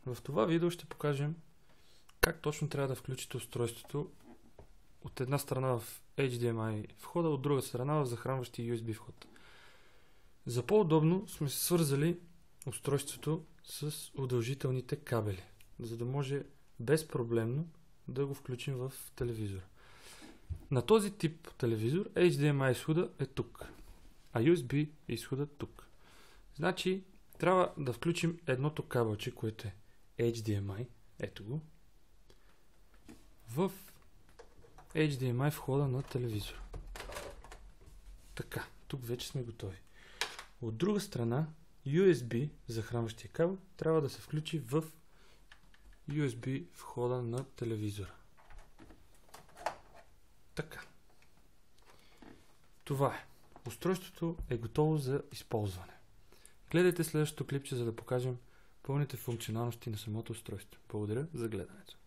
В това видео ще покажем как точно трябва да включите устройството от една страна в HDMI входа, от друга страна в захранващи USB вход. За по-удобно сме свързали устройството с удължителните кабели, за да може безпроблемно да го включим в телевизора. На този тип телевизор HDMI изхода е тук, а USB изхода тук. Значи трябва да включим едното кабелче, което е HDMI, ето го, в HDMI входа на телевизора. Така, тук вече сме готови. От друга страна, USB, захранващия кабел, трябва да се включи в USB входа на телевизора. Така. Това е. Устройството е готово за използване. Гледайте следващото клипче, за да покажем пълните функционалности на самото устройство. Благодаря за гледането.